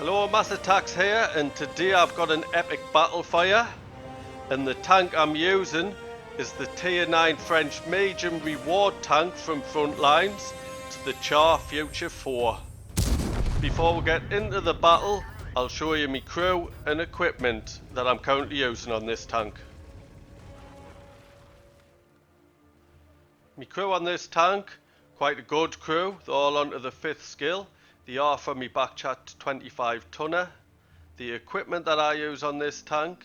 Hello, Mass Attacks here, and today I've got an epic battle for you. And the tank I'm using is the Tier 9 French medium reward tank from Frontlines to the Char Futur 4. Before we get into the battle, I'll show you my crew and equipment that I'm currently using on this tank. My crew on this tank, quite a good crew, they're all onto the 5th skill. They are from my backchat 25 tonner. The equipment that I use on this tank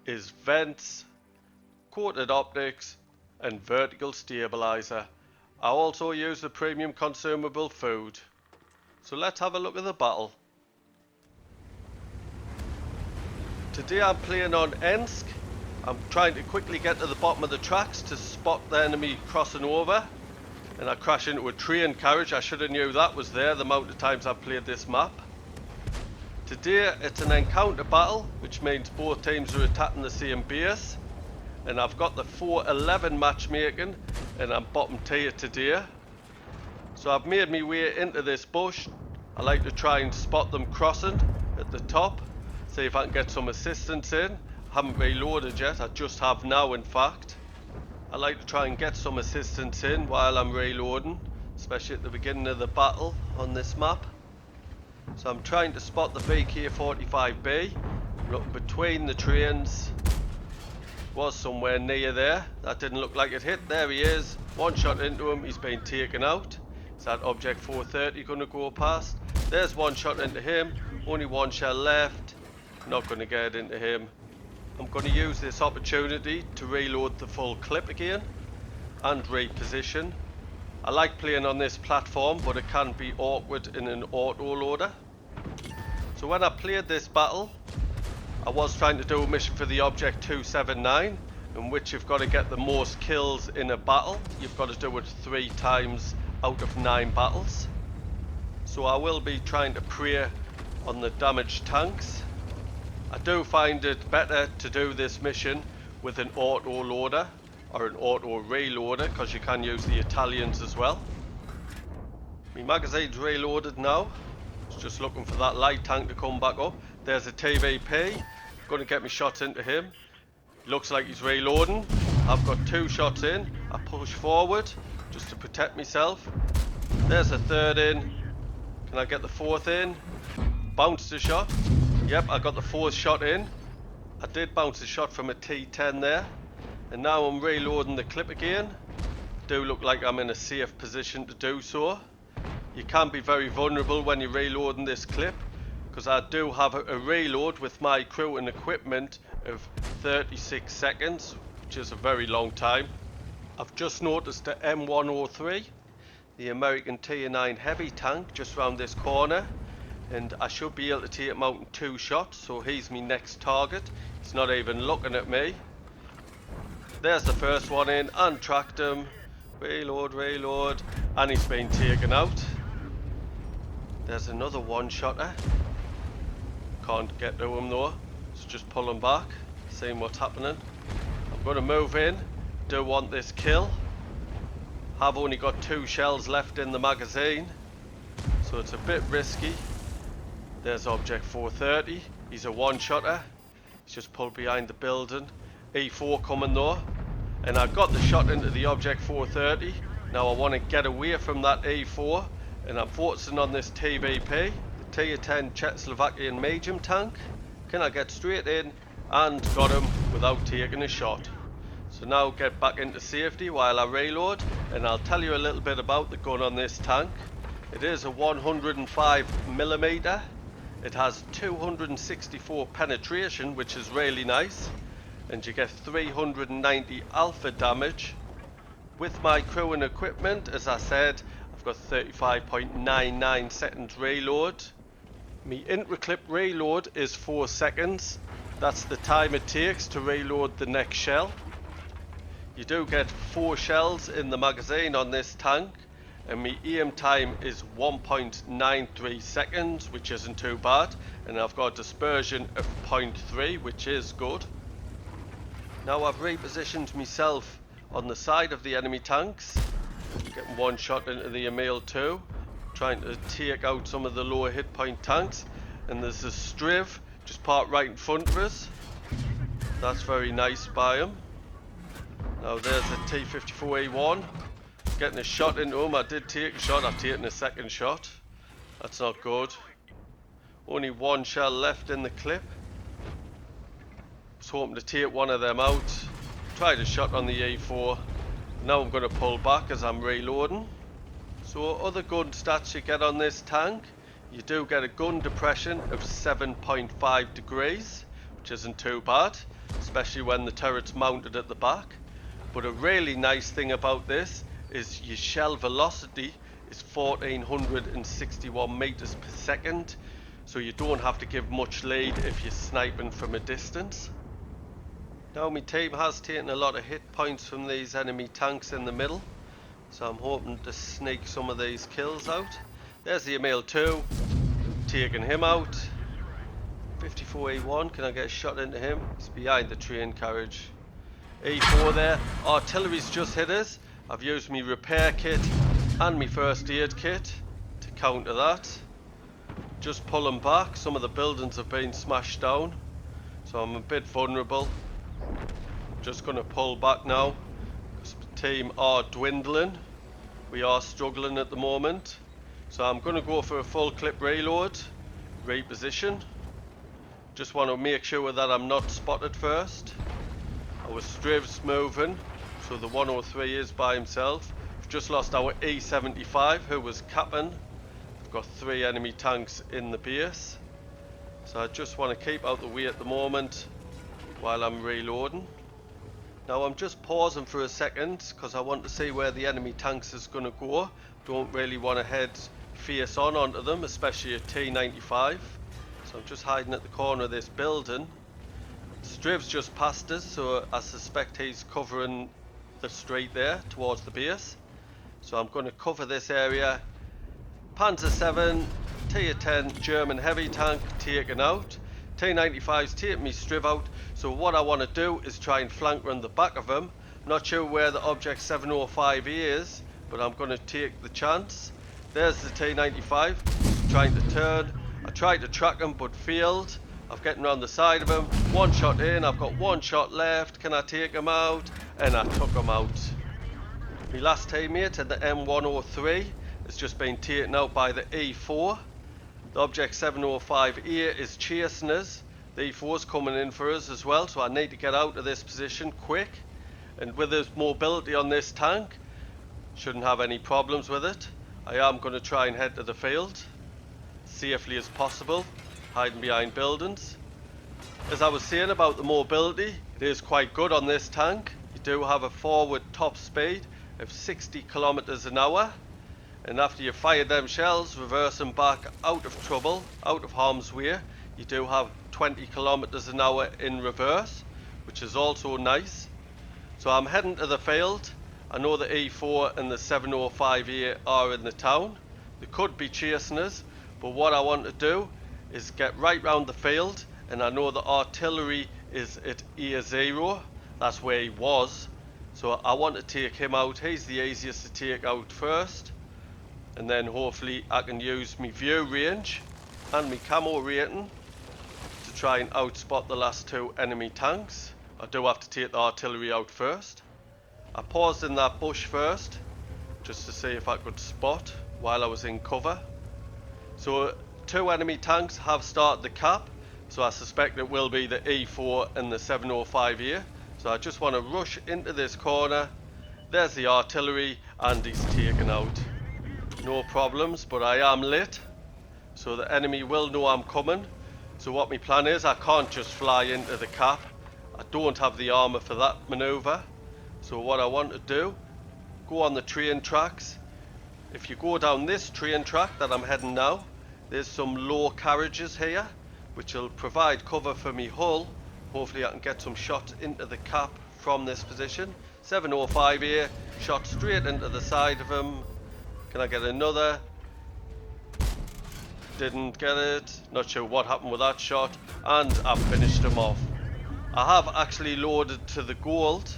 is vents, coated optics and vertical stabilizer. I also use the premium consumable food. So let's have a look at the battle. Today I'm playing on Ensk. I'm trying to quickly get to the bottom of the tracks to spot the enemy crossing over. And I crash into a train carriage. I should have knew that was there the amount of times I've played this map. Today it's an encounter battle, which means both teams are attacking the same base. And I've got the 4-11 matchmaking and I'm bottom tier today. So I've made my way into this bush. I like to try and spot them crossing at the top. See if I can get some assistance in. I haven't reloaded yet, I just have now in fact. I like to try and get some assistance in while I'm reloading, especially at the beginning of the battle on this map. So I'm trying to spot the BK-45B, looking between the trains. Was somewhere near there, that didn't look like it hit. There he is, one shot into him, he's been taken out. Is that object 430 going to go past? There's one shot into him, only one shell left, not going to get into him. I'm going to use this opportunity to reload the full clip again and reposition. I like playing on this platform, but it can be awkward in an auto loader. So when I played this battle, I was trying to do a mission for the object 279, in which you've got to get the most kills in a battle. You've got to do it 3 times out of 9 battles. So I will be trying to prey on the damaged tanks. I do find it better to do this mission with an auto loader or an auto reloader, because you can use the Italians as well. My magazine's reloaded now. Just looking for that light tank to come back up. There's a TVP. Going to get me shots into him. Looks like he's reloading. I've got 2 shots in. I push forward just to protect myself. There's a 3rd in. Can I get the 4th in? Bounced a shot. Yep, I got the 4th shot in. I did bounce a shot from a T10 there. And now I'm reloading the clip again. Do look like I'm in a safe position to do so. You can be very vulnerable when you're reloading this clip, because I do have a reload with my crew and equipment of 36 seconds, which is a very long time. I've just noticed the M103, the American Tier 9 heavy tank, just round this corner. And I should be able to take him out in 2 shots, so he's my next target. He's not even looking at me. There's the first one in, and tracked him. Reload, and he's been taken out. There's another one-shotter. Can't get to him though, so just pull him back, seeing what's happening. I'm going to move in, do want this kill. Have only got 2 shells left in the magazine, so it's a bit risky. There's object 430, he's a one-shotter. He's just pulled behind the building. E4 coming though, and I got the shot into the object 430. Now I want to get away from that E4, and I'm focusing on this TVP, the Tier 10 Czechoslovakian medium tank. Can I get straight in and got him without taking a shot? So now get back into safety while I reload, and I'll tell you a little bit about the gun on this tank. It is a 105mm. It has 264 penetration, which is really nice, and you get 390 alpha damage. With my crew and equipment, as I said, I've got 35.99 seconds reload. My intra-clip reload is 4 seconds. That's the time it takes to reload the next shell. You do get 4 shells in the magazine on this tank, and my aim time is 1.93 seconds, which isn't too bad, and I've got a dispersion of 0.3, which is good. Now I've repositioned myself on the side of the enemy tanks, getting one shot into the Emil 2, trying to take out some of the lower hit point tanks. And there's a Striv just parked right in front of us. That's very nice by him. Now there's a T-54A1. Getting a shot into him. I did take a shot. I've taken a second shot. That's not good. Only one shell left in the clip. Was hoping to take one of them out. Tried a shot on the E4. Now I'm going to pull back as I'm reloading. So other gun stats you get on this tank. You do get a gun depression of 7.5 degrees, which isn't too bad, especially when the turret's mounted at the back. But a really nice thing about this is your shell velocity is 1461 meters per second, so you don't have to give much lead if you're sniping from a distance. Now my team has taken a lot of hit points from these enemy tanks in the middle, so I'm hoping to sneak some of these kills out. There's the Emil 2, taking him out. 54A1, can I get a shot into him? He's behind the train carriage. E4 there, artillery's just hit us. I've used my repair kit and my first aid kit to counter that. Just pulling back, some of the buildings have been smashed down, so I'm a bit vulnerable. Just going to pull back now, because the team are dwindling. We are struggling at the moment. So I'm going to go for a full clip reload, reposition. Just want to make sure that I'm not spotted first. Our Striv's moving, so the 103 is by himself. We've just lost our E75 who was capping. We've got 3 enemy tanks in the base. So I just want to keep out the way at the moment while I'm reloading. Now I'm just pausing for a second because I want to see where the enemy tanks is going to go. Don't really want to head fierce onto them, especially a T95. So I'm just hiding at the corner of this building. Striv's just passed us, so I suspect he's covering the street there towards the base. So I'm going to cover this area. Panzer 7, Tier 10 German heavy tank taken out. T95's taking me Striv out. So what I want to do is try and flank around the back of him. I'm not sure where the Object 705 is, but I'm going to take the chance. There's the T95 trying to turn. I tried to track him but failed. I'm getting around the side of him. One shot in, I've got one shot left. Can I take him out? And I took him out. My last teammate in the M103 has just been taken out by the E4. The Object 705 here is chasing us. The E4's coming in for us as well, so I need to get out of this position quick. And with his mobility on this tank, shouldn't have any problems with it. I am going to try and head to the field safely as possible, hiding behind buildings. As I was saying about the mobility, it is quite good on this tank. You do have a forward top speed of 60 kilometers an hour, and after you fire them shells, reversing back out of trouble, out of harm's way, you do have 20 kilometers an hour in reverse, which is also nice. So I'm heading to the field. I know the E4 and the 705 here are in the town. They could be chasing us, but what I want to do is get right round the field, and I know the artillery is at Ear 0. That's where he was. So I want to take him out. He's the easiest to take out first, and then hopefully I can use my view range and my camo rating to try and outspot the last 2 enemy tanks. I do have to take the artillery out first. I paused in that bush first just to see if I could spot while I was in cover. So 2 enemy tanks have started the cap, so I suspect it will be the E4 and the 705 here. So I just want to rush into this corner. There's the artillery and he's taken out. No problems, but I am lit, so the enemy will know I'm coming. So what my plan is, I can't just fly into the cap. I don't have the armor for that maneuver. So what I want to do, go on the train tracks. If you go down this train track that I'm heading now, there's some low carriages here which will provide cover for me hull. Hopefully I can get some shots into the cap from this position. 705 here, shot straight into the side of him. Can I get another? Didn't get it. Not sure what happened with that shot, and I finished him off. I have actually loaded to the gold.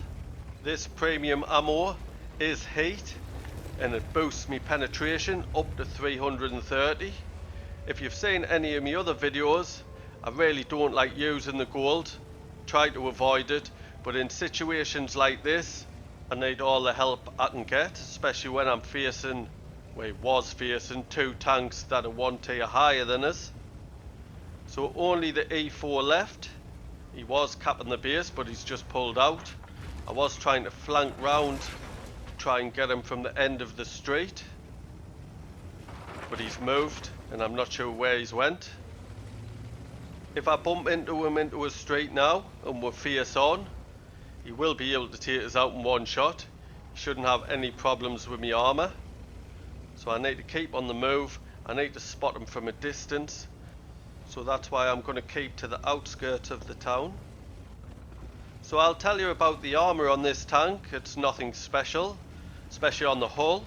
This premium ammo is heat, and it boosts me penetration up to 330. If you've seen any of my other videos, I really don't like using the gold. Try to avoid it, but in situations like this, I need all the help I can get, especially when I'm facing, well, was facing two tanks that are one tier higher than us. So only the E4 left. He was capping the base, but he's just pulled out. I was trying to flank round, try and get him from the end of the street, but he's moved and I'm not sure where he's went. If I bump into him into a street now and we're face on, he will be able to take us out in one shot. He shouldn't have any problems with my armour. So I need to keep on the move. I need to spot him from a distance. So that's why I'm going to keep to the outskirts of the town. So I'll tell you about the armour on this tank. It's nothing special, especially on the hull.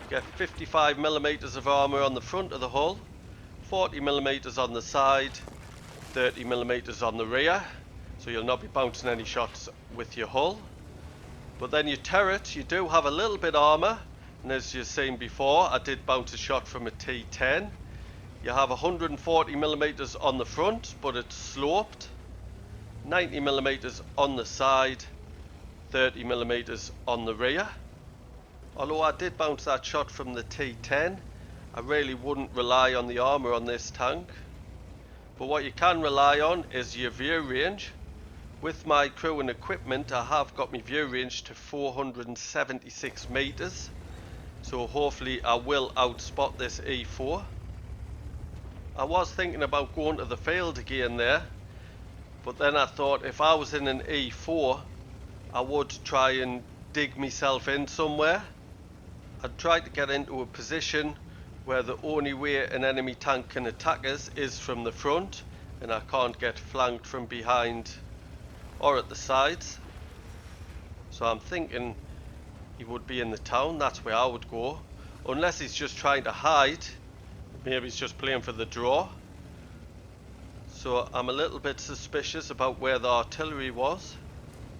You get 55mm of armour on the front of the hull, 40mm on the side, 30mm on the rear, so you'll not be bouncing any shots with your hull. But then your turret, you do have a little bit armour, and as you've seen before, I did bounce a shot from a T10. You have 140mm on the front, but it's sloped, 90mm on the side, 30mm on the rear. Although I did bounce that shot from the T10, I really wouldn't rely on the armour on this tank. But what you can rely on is your view range. With my crew and equipment, I have got my view range to 476 meters. So hopefully I will outspot this E4. I was thinking about going to the field again there, but then I thought if I was in an E4, I would try and dig myself in somewhere. I'd try to get into a position where the only way an enemy tank can attack us is from the front, and I can't get flanked from behind or at the sides. So I'm thinking he would be in the town. That's where I would go, unless he's just trying to hide. Maybe he's just playing for the draw. So I'm a little bit suspicious about where the artillery was.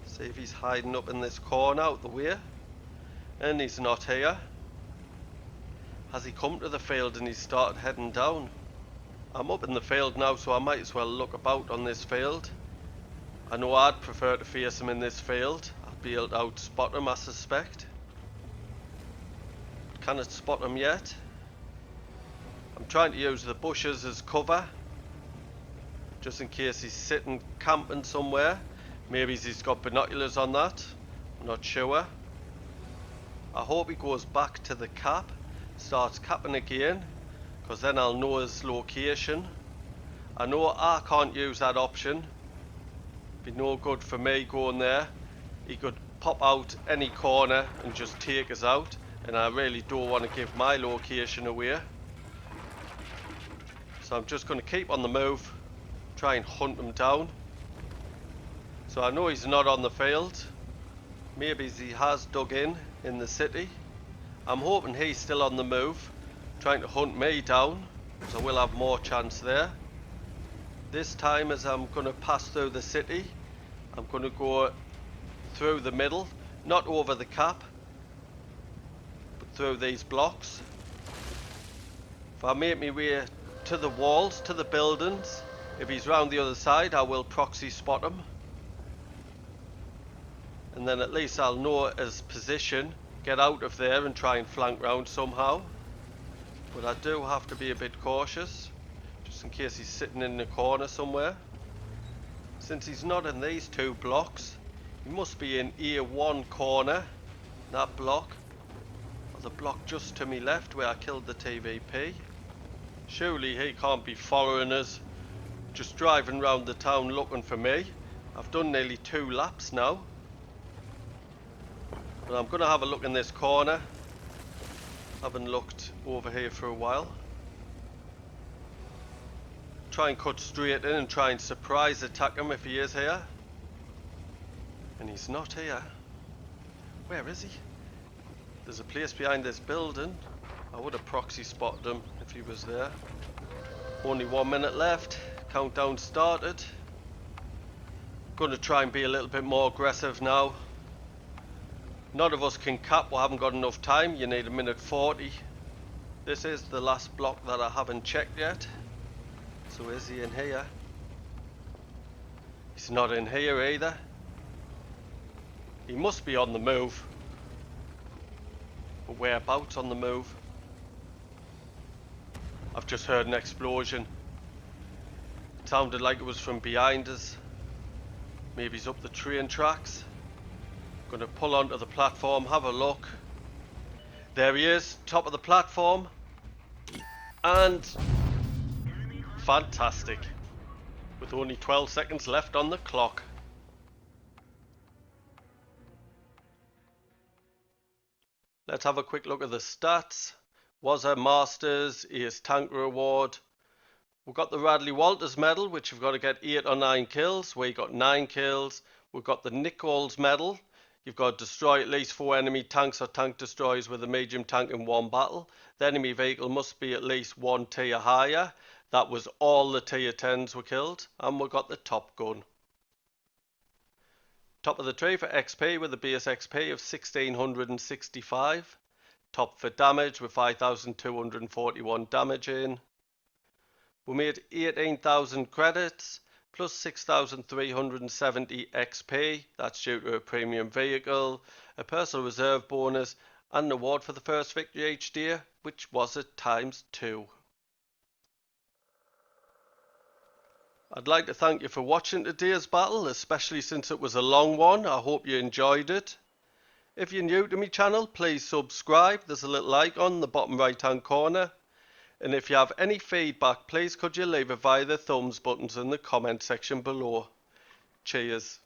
See if he's hiding up in this corner out the way. And he's not here. Has he come to the field and he started heading down? I'm up in the field now, so I might as well look about on this field. I know I'd prefer to face him in this field. I'll be able to outspot him, I suspect. Can it spot him yet? I'm trying to use the bushes as cover, just in case he's sitting camping somewhere. Maybe he's got binoculars on that. I'm not sure. I hope he goes back to the cap, starts capping again, because then I'll know his location. I know I can't use that option. Be no good for me going there. He could pop out any corner and just take us out, and I really don't want to give my location away. So I'm just going to keep on the move, try and hunt him down. So I know he's not on the field. Maybe he has dug in the city. I'm hoping he's still on the move, trying to hunt me down, so we'll have more chance there. This time, as I'm going to pass through the city, I'm going to go through the middle, not over the cap, but through these blocks. If I make my way to the walls, to the buildings, if he's round the other side, I will proxy spot him. And then at least I'll know his position, get out of there and try and flank round somehow. But I do have to be a bit cautious, just in case he's sitting in the corner somewhere. Since he's not in these two blocks, he must be in E1 corner, that block, or the block just to me left where I killed the TVP. Surely he can't be foreigners just driving round the town looking for me. I've done nearly 2 laps now. But I'm going to have a look in this corner. Haven't looked over here for a while. Try and cut straight in and try and surprise attack him if he is here. And he's not here. Where is he? There's a place behind this building. I would have proxy spotted him if he was there. Only 1 minute left. Countdown started. Going to try and be a little bit more aggressive now. None of us can cap, we haven't got enough time. You need 1:40. This is the last block that I haven't checked yet. So is he in here? He's not in here either. He must be on the move. But whereabouts on the move? I've just heard an explosion. It sounded like it was from behind us. Maybe he's up the train tracks. Gonna pull onto the platform, have a look. There he is, top of the platform. And fantastic. With only 12 seconds left on the clock. Let's have a quick look at the stats. Was a Masters, is Tanker Award. We've got the Radley Walters medal, which you've got to get 8 or 9 kills, where you got 9 kills. We've got the Nichols medal. You've got to destroy at least 4 enemy tanks or tank destroyers with a medium tank in one battle. The enemy vehicle must be at least 1 tier higher. That was all the tier 10s were killed. And we've got the Top Gun. Top of the tree for XP with a base XP of 1665. Top for damage with 5241 damage in. We made 18,000 credits plus 6,370 XP. That's due to a premium vehicle, a personal reserve bonus, and an award for the first victory each day, which was at ×2. I'd like to thank you for watching today's battle, especially since it was a long one. I hope you enjoyed it. If you're new to my channel, please subscribe. There's a little icon in the bottom right hand corner. And if you have any feedback, please could you leave it via the thumbs buttons in the comment section below. Cheers.